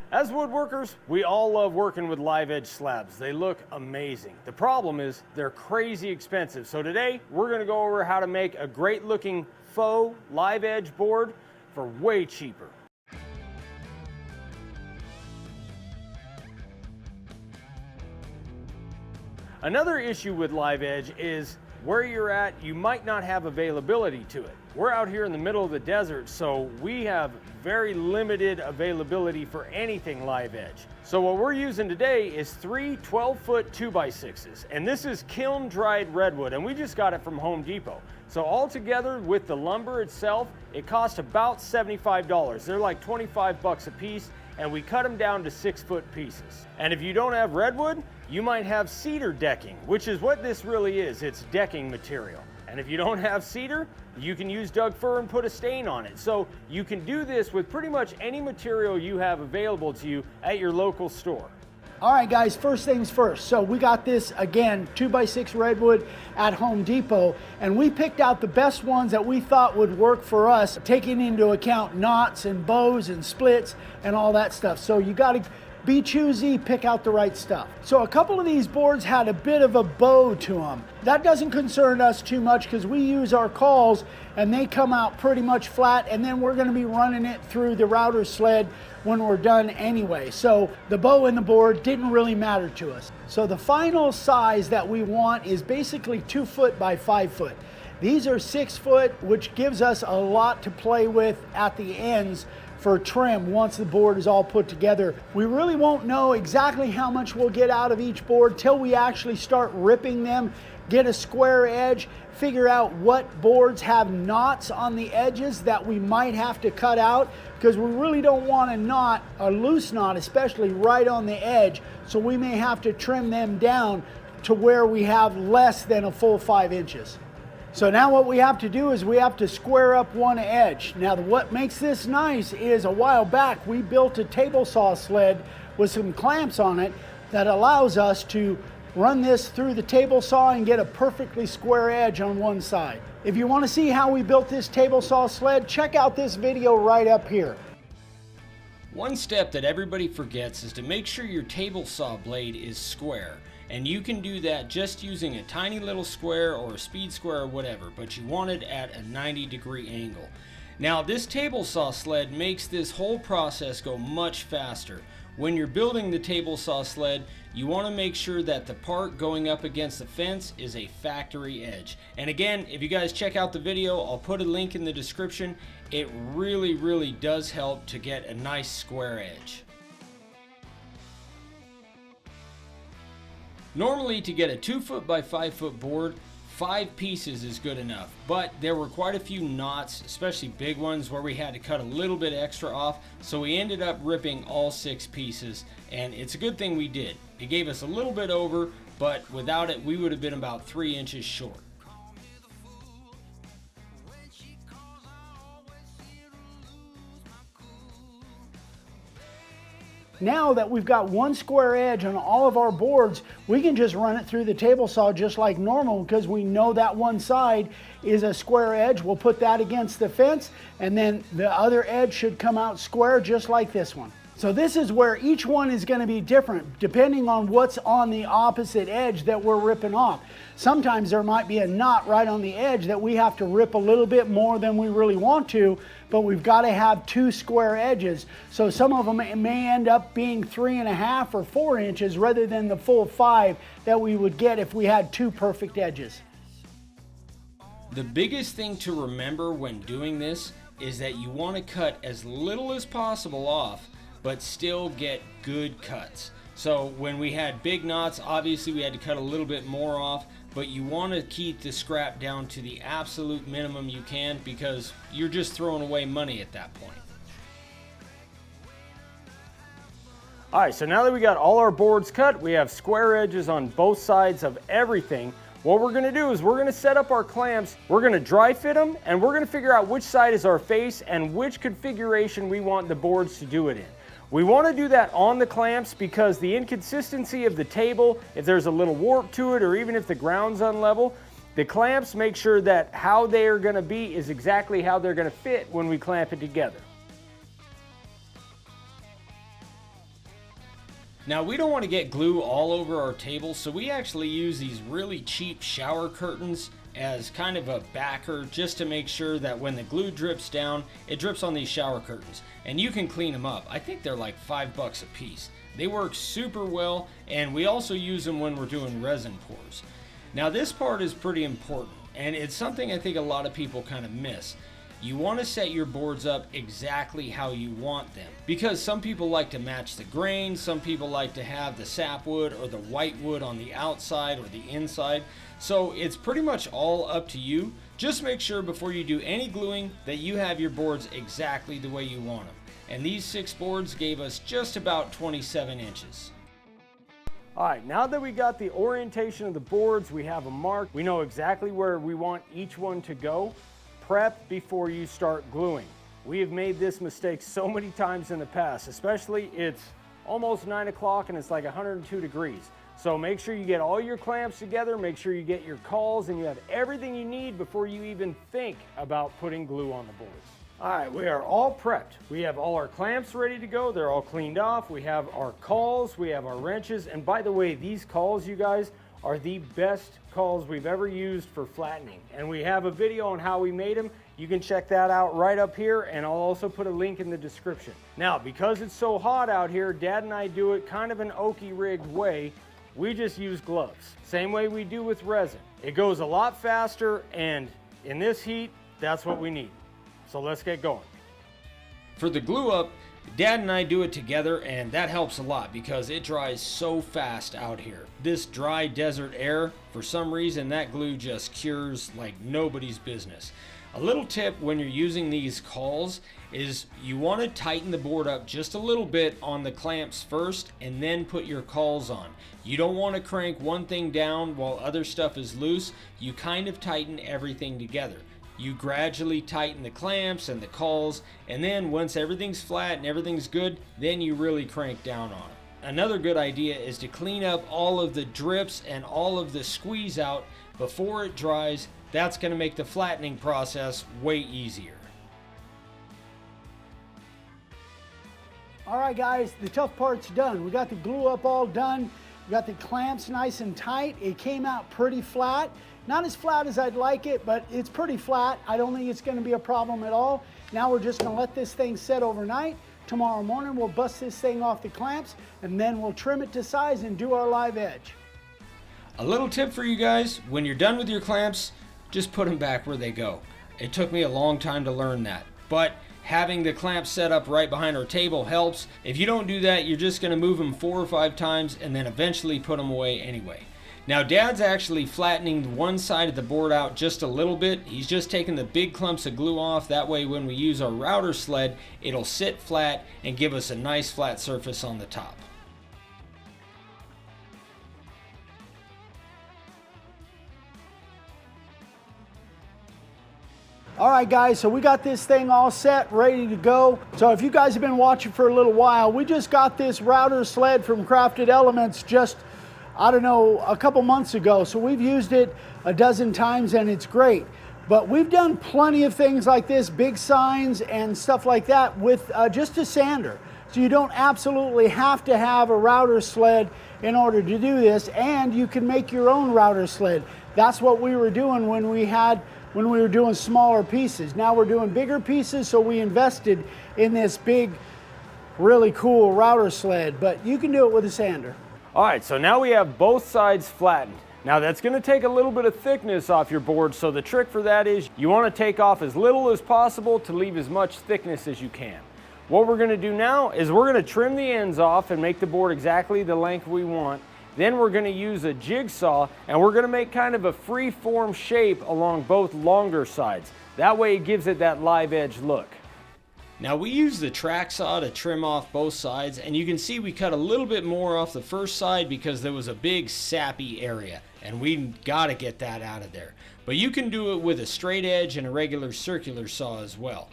As woodworkers, we all love working with live edge slabs. They look amazing. The problem is they're crazy expensive. So today we're going to go over how to make a great looking faux live edge board for way cheaper. Another issue with live edge is where you're at, you might not have availability to it. We're out here in the middle of the desert, so we have very limited availability for anything live edge. So what we're using today is 3 12-foot 2x6s, and this is kiln dried redwood, and we just got it from Home Depot. So altogether with the lumber itself, it cost about $75. They're like 25 bucks a piece, and we cut them down to 6-foot pieces. And if you don't have redwood, you might have cedar decking, which is what this really is. It's decking material. And if you don't have cedar, you can use Doug fir and put a stain on it. So you can do this with pretty much any material you have available to you at your local store. All right, guys, first things first. So we got this, again, 2x6 redwood at Home Depot, and we picked out the best ones that we thought would work for us, taking into account knots and bows and splits and all that stuff. So you got to be choosy, pick out the right stuff. So a couple of these boards had a bit of a bow to them. That doesn't concern us too much because we use our cauls and they come out pretty much flat, and then we're going to be running it through the router sled when we're done anyway. So the bow and the board didn't really matter to us. So the final size that we want is basically 2 foot by 5 foot. These are 6 foot, which gives us a lot to play with at the ends for trim once the board is all put together. We really won't know exactly how much we'll get out of each board till we actually start ripping them, get a square edge, figure out what boards have knots on the edges that we might have to cut out, because we really don't want a knot, a loose knot especially, right on the edge, so we may have to trim them down to where we have less than a full 5 inches. So now what we have to do is we have to square up one edge. Now what makes this nice is a while back we built a table saw sled with some clamps on it that allows us to run this through the table saw and get a perfectly square edge on one side. If you want to see how we built this table saw sled, check out this video right up here. One step that everybody forgets is to make sure your table saw blade is square. And you can do that just using a tiny little square or a speed square or whatever, but you want it at a 90-degree angle. Now this table saw sled makes this whole process go much faster. When you're building the table saw sled, you want to make sure that the part going up against the fence is a factory edge. And again, if you guys check out the video, I'll put a link in the description. It really does help to get a nice square edge. Normally, to get a 2 foot by 5 foot board, 5 pieces is good enough, but there were quite a few knots, especially big ones, where we had to cut a little bit extra off, so we ended up ripping all 6 pieces, and it's a good thing we did. It gave us a little bit over, but without it we would have been about 3 inches short. Now that we've got one square edge on all of our boards, we can just run it through the table saw just like normal, because we know that one side is a square edge. We'll put that against the fence, and then the other edge should come out square just like this one. So this is where each one is going to be different depending on what's on the opposite edge that we're ripping off. Sometimes there might be a knot right on the edge that we have to rip a little bit more than we really want to, but we've got to have 2 square edges. So some of them may end up being 3.5 or 4 inches rather than the full 5 that we would get if we had 2 perfect edges. The biggest thing to remember when doing this is that you want to cut as little as possible off, but still get good cuts. So when we had big knots, obviously we had to cut a little bit more off, but you want to keep the scrap down to the absolute minimum you can, because you're just throwing away money at that point. All right, so now that we got all our boards cut, we have square edges on both sides of everything. What we're gonna do is we're gonna set up our clamps, we're gonna dry fit them, and we're gonna figure out which side is our face and which configuration we want the boards to do it in. We want to do that on the clamps because the inconsistency of the table, if there's a little warp to it, or even if the ground's unlevel, the clamps make sure that how they are going to be is exactly how they're going to fit when we clamp it together. Now we don't want to get glue all over our table, so we actually use these really cheap shower curtains as kind of a backer, just to make sure that when the glue drips down, it drips on these shower curtains. And you can clean them up. I think they're like $5 a piece. They work super well, and we also use them when we're doing resin pours. Now this part is pretty important, and it's something I think a lot of people kind of miss. You want to set your boards up exactly how you want them, because some people like to match the grain, some people like to have the sapwood or the whitewood on the outside or the inside. So it's pretty much all up to you. Just make sure before you do any gluing that you have your boards exactly the way you want them. And these 6 boards gave us just about 27 inches. All right, now that we got the orientation of the boards, we have a mark, we know exactly where we want each one to go. Prep before you start gluing. We have made this mistake so many times in the past, especially it's almost 9 o'clock and it's like 102 degrees. So make sure you get all your clamps together, make sure you get your cauls, and you have everything you need before you even think about putting glue on the boards. All right, we are all prepped. We have all our clamps ready to go. They're all cleaned off. We have our cauls, we have our wrenches. And by the way, these cauls, you guys, are the best cauls we've ever used for flattening. And we have a video on how we made them. You can check that out right up here, and I'll also put a link in the description. Now, because it's so hot out here, Dad and I do it kind of an oaky rigged way. We just use gloves. Same way we do with resin. It goes a lot faster, and in this heat, that's what we need. So let's get going. For the glue up, Dad and I do it together, and that helps a lot because it dries so fast out here. This dry desert air, for some reason that glue just cures like nobody's business. A little tip when you're using these cauls is you want to tighten the board up just a little bit on the clamps first and then put your cauls on. You don't want to crank one thing down while other stuff is loose. You kind of tighten everything together. You gradually tighten the clamps and the cauls, and then once everything's flat and everything's good, then you really crank down on it. Another good idea is to clean up all of the drips and all of the squeeze out before it dries. That's going to make the flattening process way easier. All right, guys, the tough part's done. We got the glue up all done. We got the clamps nice and tight. It came out pretty flat. Not as flat as I'd like it, but it's pretty flat. I don't think it's going to be a problem at all. Now we're just going to let this thing set overnight. Tomorrow morning we'll bust this thing off the clamps, and then we'll trim it to size and do our live edge. A little tip for you guys, when you're done with your clamps, just put them back where they go. It took me a long time to learn that, but having the clamps set up right behind our table helps. If you don't do that, you're just going to move them 4 or 5 times and then eventually put them away anyway. Now Dad's actually flattening one side of the board out just a little bit. He's just taking the big clumps of glue off. That way when we use our router sled, it'll sit flat and give us a nice flat surface on the top. All right, guys, so we got this thing all set, ready to go. So if you guys have been watching for a little while, we just got this router sled from Crafted Elements just, I don't know, a couple months ago. So we've used it a dozen times and it's great. But we've done plenty of things like this, big signs and stuff like that with just a sander. So you don't absolutely have to have a router sled in order to do this, and you can make your own router sled. That's what we were doing when we were doing smaller pieces. Now we're doing bigger pieces, so we invested in this big, really cool router sled, but you can do it with a sander. All right, so now we have both sides flattened. Now that's going to take a little bit of thickness off your board, so the trick for that is you want to take off as little as possible to leave as much thickness as you can. What we're going to do now is we're going to trim the ends off and make the board exactly the length we want. Then we're going to use a jigsaw and we're going to make kind of a free form shape along both longer sides. That way it gives it that live edge look. Now we use the track saw to trim off both sides, and you can see we cut a little bit more off the first side because there was a big sappy area and we got to get that out of there. But you can do it with a straight edge and a regular circular saw as well.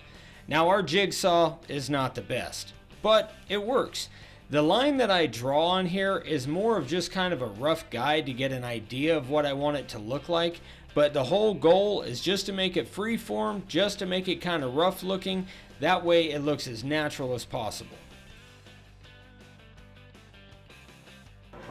Now our jigsaw is not the best, but it works. The line that I draw on here is more of just kind of a rough guide to get an idea of what I want it to look like, but the whole goal is just to make it free form, just to make it kind of rough looking. That way it looks as natural as possible.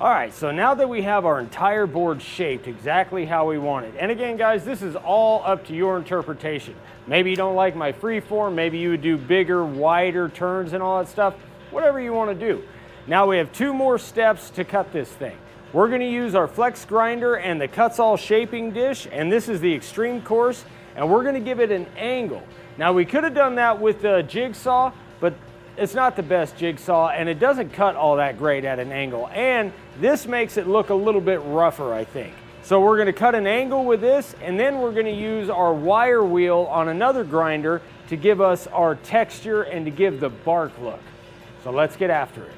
All right, so now that we have our entire board shaped exactly how we want it, and again guys, this is all up to your interpretation. Maybe you don't like my free form, maybe you would do bigger, wider turns and all that stuff, whatever you want to do. Now we have 2 more steps to cut this thing. We're going to use our flex grinder and the cuts all shaping dish, and this is the extreme course, and we're going to give it an angle. Now we could have done that with the jigsaw, but it's not the best jigsaw and it doesn't cut all that great at an angle, and this makes it look a little bit rougher, I think. So we're going to cut an angle with this, and then we're going to use our wire wheel on another grinder to give us our texture and to give the bark look. So let's get after it.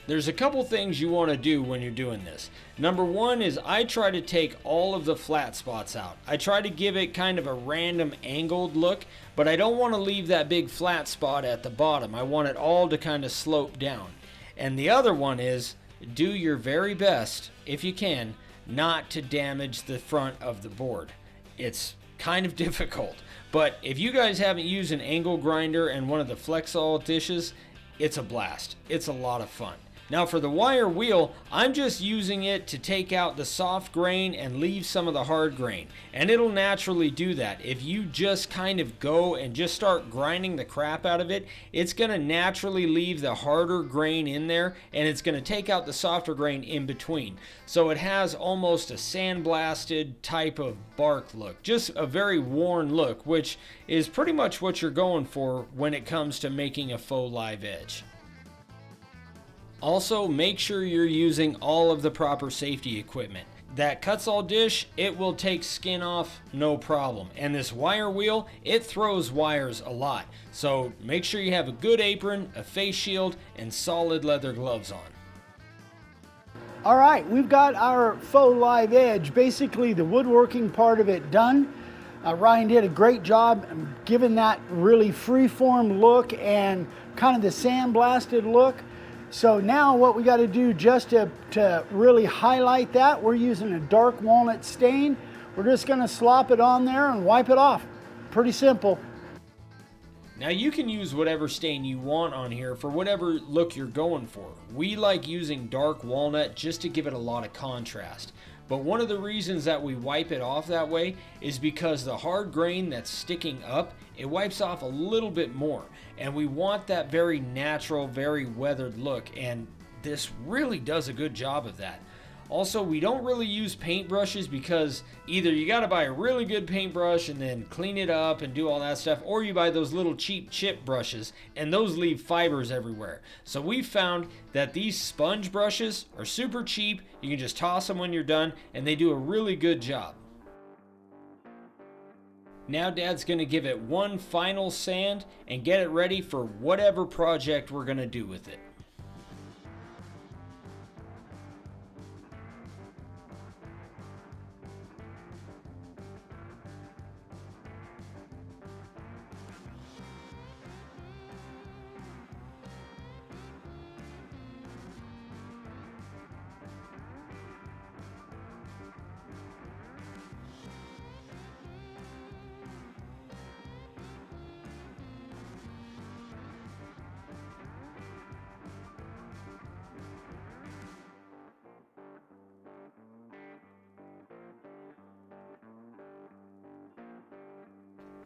There's a couple things you want to do when you're doing this. Number one is I try to take all of the flat spots out. I try to give it kind of a random angled look, but I don't want to leave that big flat spot at the bottom. I want it all to kind of slope down. And the other one is do your very best, if you can, not to damage the front of the board. It's kind of difficult, but if you guys haven't used an angle grinder and one of the Flexol dishes, it's a blast. It's a lot of fun. Now for the wire wheel, I'm just using it to take out the soft grain and leave some of the hard grain. And it'll naturally do that. If you just kind of go and just start grinding the crap out of it, it's going to naturally leave the harder grain in there, and it's going to take out the softer grain in between. So it has almost a sandblasted type of bark look. Just a very worn look, which is pretty much what you're going for when it comes to making a faux live edge. Also, make sure you're using all of the proper safety equipment. That cuts all dish, it will take skin off, no problem. And this wire wheel, it throws wires a lot. So make sure you have a good apron, a face shield, and solid leather gloves on. All right, we've got our faux live edge, basically the woodworking part of it done. Ryan did a great job giving that really free-form look and kind of the sandblasted look. So now what we got to do just to really highlight that, we're using a dark walnut stain. We're just going to slop it on there and wipe it off. Pretty simple. Now you can use whatever stain you want on here for whatever look you're going for. We like using dark walnut just to give it a lot of contrast. But one of the reasons that we wipe it off that way is because the hard grain that's sticking up, it wipes off a little bit more. And we want that very natural, very weathered look, and this really does a good job of that. Also, we don't really use paintbrushes because either you got to buy a really good paintbrush and then clean it up and do all that stuff, or you buy those little cheap chip brushes and those leave fibers everywhere. So we found that these sponge brushes are super cheap. You can just toss them when you're done and they do a really good job. Now Dad's going to give it one final sand and get it ready for whatever project we're going to do with it.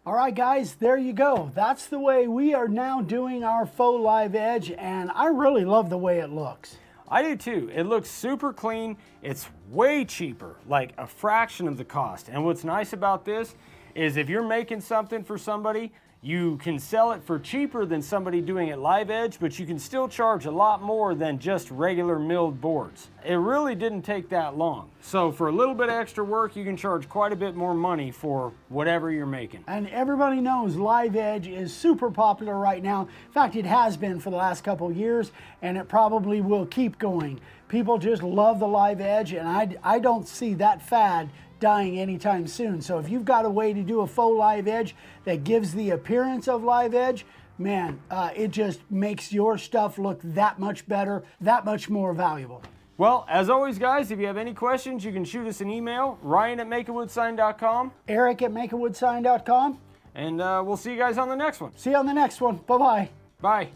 All right, guys, there you go. That's the way we are now doing our faux live edge, and I really love the way it looks. I do too. It looks super clean. It's way cheaper, like a fraction of the cost. And what's nice about this is if you're making something for somebody, you can sell it for cheaper than somebody doing it live edge, but you can still charge a lot more than just regular milled boards. It really didn't take that long. So for a little bit of extra work, you can charge quite a bit more money for whatever you're making. And everybody knows live edge is super popular right now. In fact, it has been for the last couple of years, and it probably will keep going. People just love the live edge, and I don't see that fad dying anytime soon. So if you've got a way to do a faux live edge that gives the appearance of live edge, man, it just makes your stuff look that much better, that much more valuable. Well, as always, guys, if you have any questions, you can shoot us an email, ryan@makeawoodsign.com. Eric@makeawoodsign.com. And we'll see you guys on the next one. See you on the next one. Bye-bye. Bye.